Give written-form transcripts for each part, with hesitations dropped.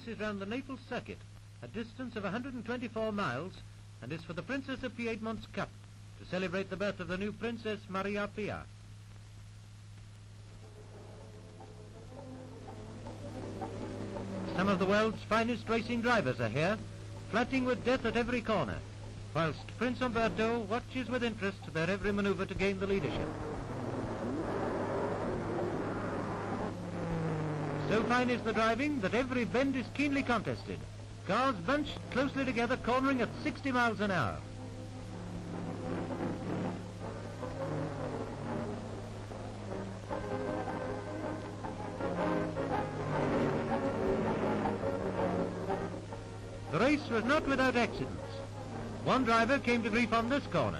race is round the Naples circuit, a distance of 124 miles, and is for the Princess of Piedmont's Cup, to celebrate the birth of the new Princess Maria Pia. Some of the world's finest racing drivers are here, flirting with death at every corner, whilst Prince Umberto watches with interest their every manoeuvre to gain the leadership. So fine is the driving that every bend is keenly contested. Cars bunched closely together, cornering at 60 miles an hour. The race was not without accidents. One driver came to grief on this corner.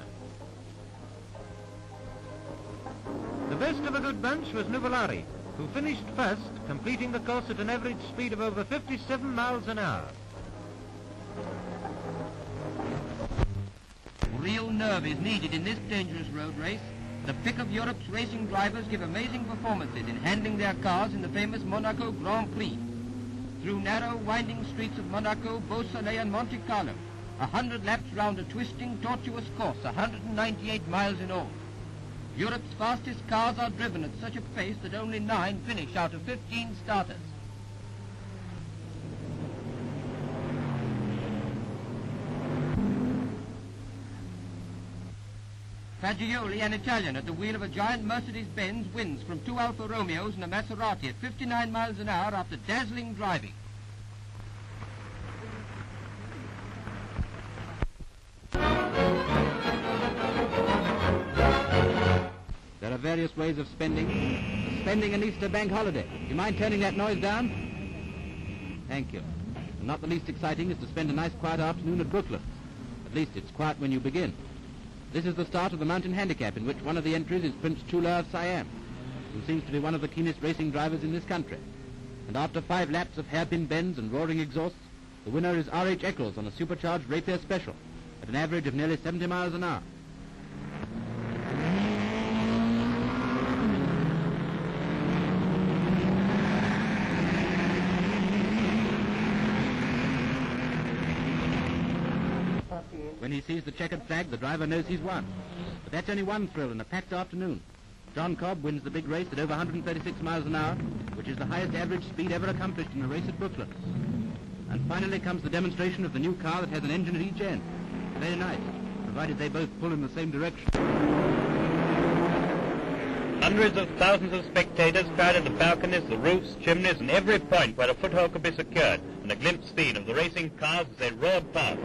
The best of a good bunch was Nuvolari, who finished first, completing the course at an average speed of over 57 miles an hour. Real nerve is needed in this dangerous road race. The pick of Europe's racing drivers give amazing performances in handling their cars in the famous Monaco Grand Prix. Through narrow, winding streets of Monaco, Beausoleil and Monte Carlo, 100 laps round a twisting, tortuous course, 198 miles in all. Europe's fastest cars are driven at such a pace that only 9 finish out of 15 starters. Fagioli, an Italian, at the wheel of a giant Mercedes-Benz, wins from 2 Alfa Romeos and a Maserati at 59 miles an hour after dazzling driving. There are various ways of spending an Easter bank holiday. Do you mind turning that noise down? Thank you. And not the least exciting is to spend a nice quiet afternoon at Brooklands. At least it's quiet when you begin. This is the start of the mountain handicap, in which one of the entries is Prince Chula of Siam, who seems to be one of the keenest racing drivers in this country. And after 5 laps of hairpin bends and roaring exhausts, the winner is R.H. Eccles on a supercharged Rapier Special at an average of nearly 70 miles an hour. When he sees the checkered flag, the driver knows he's won. But that's only one thrill in a packed afternoon. John Cobb wins the big race at over 136 miles an hour, which is the highest average speed ever accomplished in a race at Brooklands. And finally comes the demonstration of the new car that has an engine at each end. Very nice, provided they both pull in the same direction. Hundreds of thousands of spectators crowded the balconies, the roofs, chimneys, and every point where a foothold could be secured, and a glimpse seen of the racing cars as they roared past.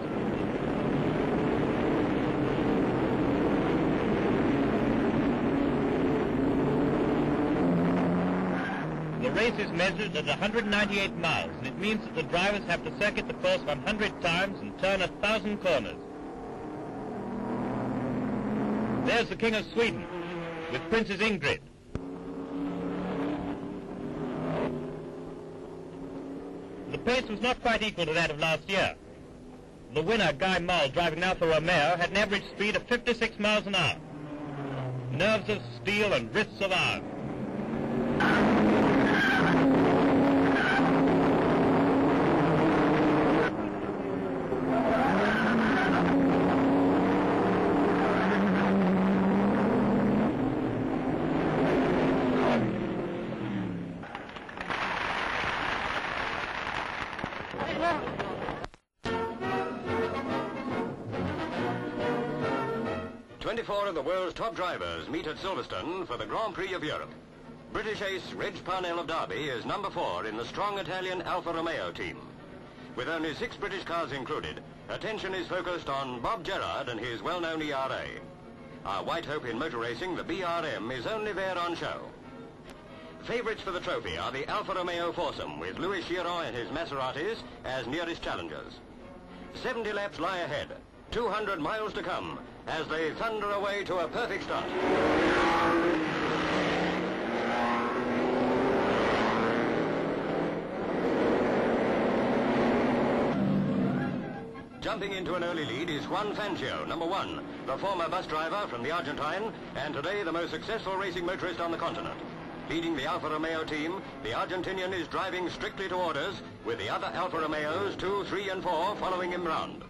The race is measured at 198 miles, and it means that the drivers have to circuit the course 100 times and turn 1,000 corners. There's the King of Sweden, with Princess Ingrid. The pace was not quite equal to that of last year. The winner, Guy Moll, driving an Alfa Romeo, had an average speed of 56 miles an hour. Nerves of steel and wrists of iron. Four of the world's top drivers meet at Silverstone for the Grand Prix of Europe. British ace Reg Parnell of Derby is number 4 in the strong Italian Alfa Romeo team. With only 6 British cars included, attention is focused on Bob Gerrard and his well-known ERA. Our white hope in motor racing, the BRM, is only there on show. Favourites for the trophy are the Alfa Romeo foursome, with Louis Chiron and his Maseratis as nearest challengers. 70 laps lie ahead, 200 miles to come, as they thunder away to a perfect start. Jumping into an early lead is Juan Fangio, number 1, the former bus driver from the Argentine, and today the most successful racing motorist on the continent. Leading the Alfa Romeo team, the Argentinian is driving strictly to orders, with the other Alfa Romeos 2, 3 and 4 following him round.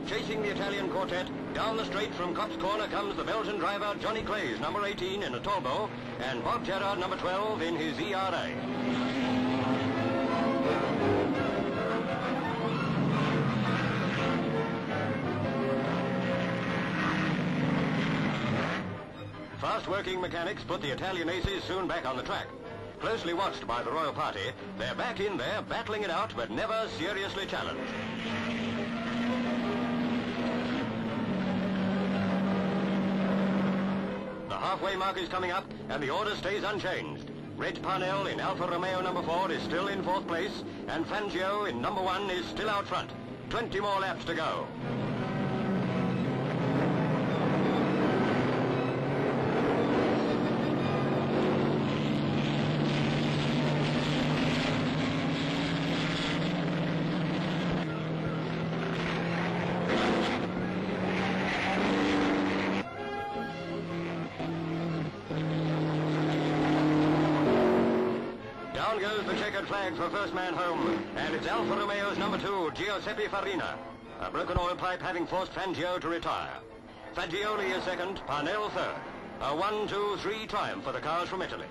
Chasing the Italian quartet, down the straight from Cops Corner comes the Belgian driver Johnny Clays, number 18 in a Tolbo, and Bob Gerard, number 12 in his ERA. Fast-working mechanics put the Italian aces soon back on the track. Closely watched by the royal party, they're back in there, battling it out, but never seriously challenged. The halfway mark is coming up, and the order stays unchanged. Reg Parnell in Alfa Romeo number 4 is still in 4th place, and Fangio in number 1 is still out front. 20 more laps to go. Down goes the checkered flag for first man home, and it's Alfa Romeo's number 2, Giuseppe Farina. A broken oil pipe having forced Fangio to retire. Fagioli is second, Parnell third. A 1-2-3 triumph for the cars from Italy.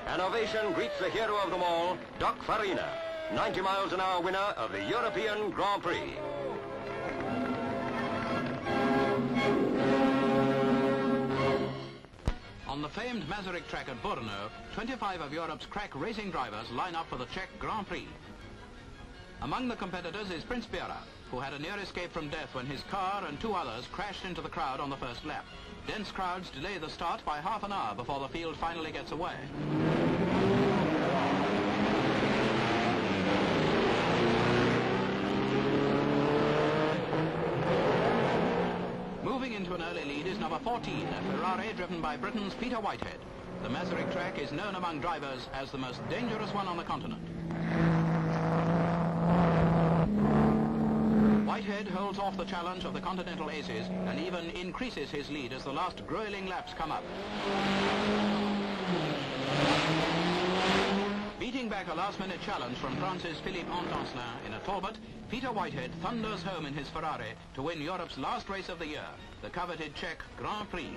An ovation greets the hero of them all, Doc Farina, 90 miles an hour winner of the European Grand Prix. On the famed Masaryk track at Brno, 25 of Europe's crack racing drivers line up for the Czech Grand Prix. Among the competitors is Prince Bera, who had a near escape from death when his car and 2 others crashed into the crowd on the first lap. Dense crowds delay the start by half an hour before the field finally gets away. Moving into an early lead is number 14, a Ferrari driven by Britain's Peter Whitehead. The Masaryk track is known among drivers as the most dangerous one on the continent. Whitehead holds off the challenge of the Continental Aces and even increases his lead as the last grueling laps come up. Beating back a last-minute challenge from France's Philippe Antancelin in a Talbot, Peter Whitehead thunders home in his Ferrari to win Europe's last race of the year, the coveted Czech Grand Prix.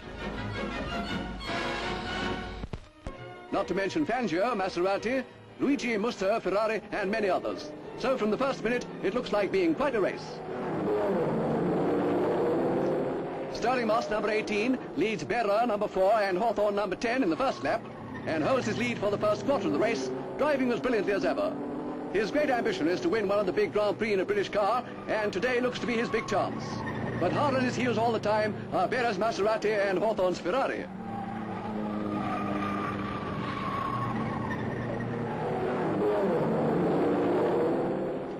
Not to mention Fangio, Maserati, Luigi Muster, Ferrari, and many others. So from the first minute, it looks like being quite a race. Sterling Moss, number 18, leads Berra, number 4, and Hawthorne, number 10, in the first lap, and holds his lead for the first quarter of the race, driving as brilliantly as ever. His great ambition is to win one of the big Grand Prix in a British car, and today looks to be his big chance. But hard on his heels all the time are Berra's Maserati and Hawthorne's Ferrari.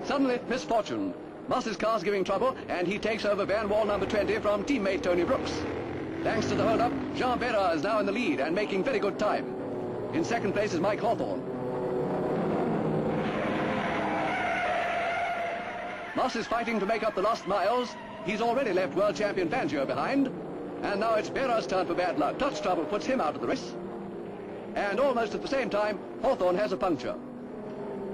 Suddenly, misfortune. Moss's car's giving trouble, and he takes over Van Wall number 20 from teammate Tony Brooks. Thanks to the hold-up, Jean Berra is now in the lead and making very good time. In second place is Mike Hawthorne. Moss is fighting to make up the lost miles. He's already left world champion Fangio behind. And now it's Berra's turn for bad luck. Touch trouble puts him out of the race. And almost at the same time, Hawthorne has a puncture.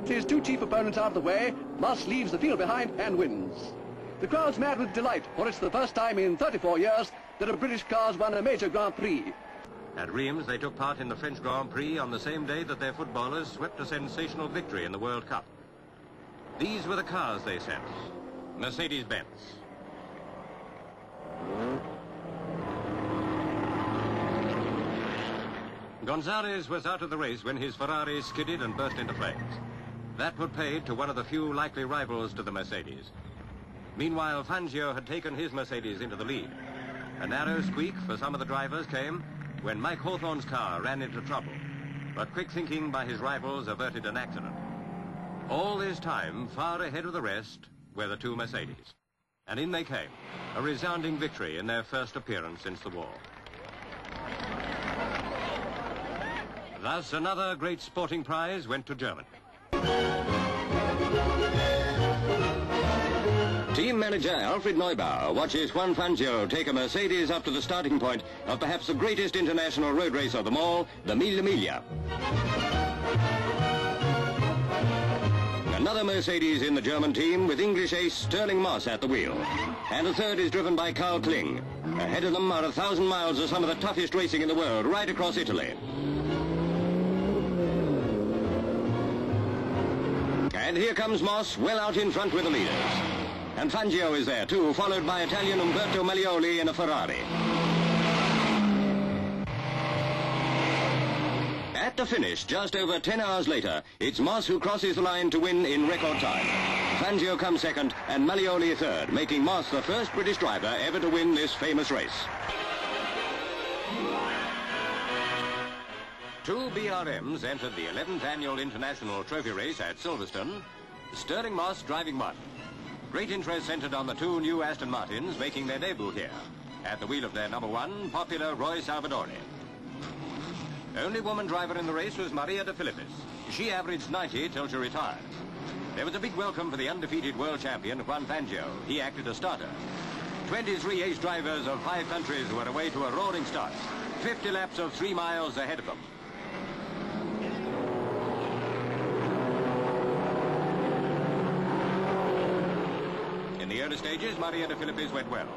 With his 2 chief opponents out of the way, Moss leaves the field behind and wins. The crowd's mad with delight, for it's the first time in 34 years that a British car's won a major Grand Prix. At Reims, they took part in the French Grand Prix on the same day that their footballers swept a sensational victory in the World Cup. These were the cars they sent. Mercedes-Benz. Gonzalez was out of the race when his Ferrari skidded and burst into flames. That put paid to one of the few likely rivals to the Mercedes. Meanwhile, Fangio had taken his Mercedes into the lead. A narrow squeak for some of the drivers came when Mike Hawthorne's car ran into trouble. But quick thinking by his rivals averted an accident. All this time, far ahead of the rest, were the 2 Mercedes. And in they came, a resounding victory in their first appearance since the war. Thus, another great sporting prize went to Germany. Team manager Alfred Neubauer watches Juan Fangio take a Mercedes up to the starting point of perhaps the greatest international road race of them all, the Mille Miglia. Another Mercedes in the German team with English ace Sterling Moss at the wheel. And a third is driven by Carl Kling. Ahead of them are 1,000 miles of some of the toughest racing in the world, right across Italy. And here comes Moss, well out in front with the leaders. And Fangio is there too, followed by Italian Umberto Maglioli in a Ferrari. At the finish, just over 10 hours later, it's Moss who crosses the line to win in record time. Fangio comes second and Maglioli third, making Moss the first British driver ever to win this famous race. Two BRMs entered the 11th annual international trophy race at Silverstone, Sterling Moss driving one. Great interest centered on the two new Aston Martins making their debut here. At the wheel of their number one, popular Roy Salvadori. Only woman driver in the race was Maria de Filippis. She averaged 90 till she retired. There was a big welcome for the undefeated world champion, Juan Fangio. He acted as starter. 23 ace drivers of 5 countries were away to a roaring start. 50 laps of 3 miles ahead of them. In the early stages, Maria de Filippis went well.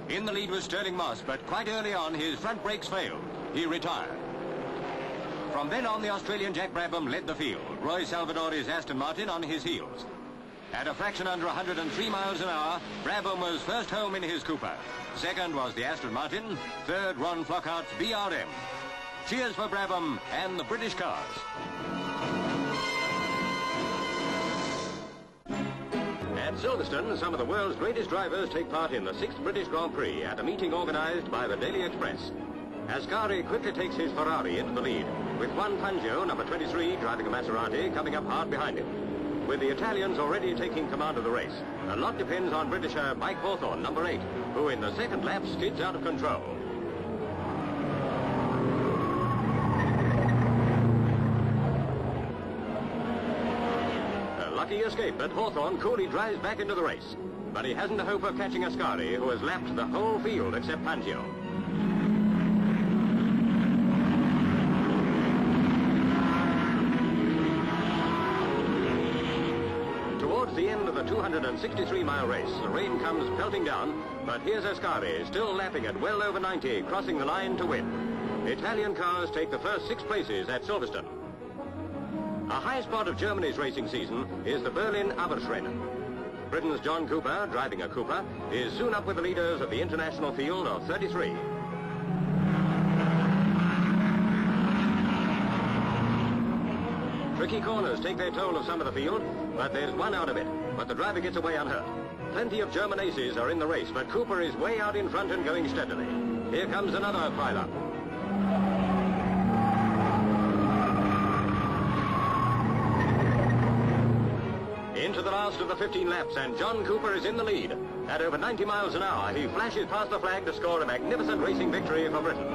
In the lead was Sterling Moss, but quite early on, his front brakes failed. He retired. From then on, the Australian Jack Brabham led the field, Roy Salvadori's Aston Martin on his heels. At a fraction under 103 miles an hour, Brabham was first home in his Cooper. Second was the Aston Martin, third Ron Flockhart's BRM. Cheers for Brabham and the British cars. At Silverstone, some of the world's greatest drivers take part in the 6th British Grand Prix at a meeting organised by the Daily Express. Ascari quickly takes his Ferrari into the lead, with Juan Fangio, number 23, driving a Maserati, coming up hard behind him. With the Italians already taking command of the race, a lot depends on Britisher Mike Hawthorne, number 8, who in the second lap skids out of control. A lucky escape, but Hawthorne coolly drives back into the race. But he hasn't a hope of catching Ascari, who has lapped the whole field except Fangio. Towards the end of the 263-mile race, the rain comes pelting down, but here's Ascari, still lapping at well over 90, crossing the line to win. Italian cars take the first 6 places at Silverstone. A high spot of Germany's racing season is the Berlin Aberschrennen. Britain's John Cooper, driving a Cooper, is soon up with the leaders of the international field of 33. Tricky corners take their toll of some of the field, but there's one out of it. But the driver gets away unhurt. Plenty of German aces are in the race, but Cooper is way out in front and going steadily. Here comes another pile-up. Into the last of the 15 laps, and John Cooper is in the lead. At over 90 miles an hour, he flashes past the flag to score a magnificent racing victory for Britain.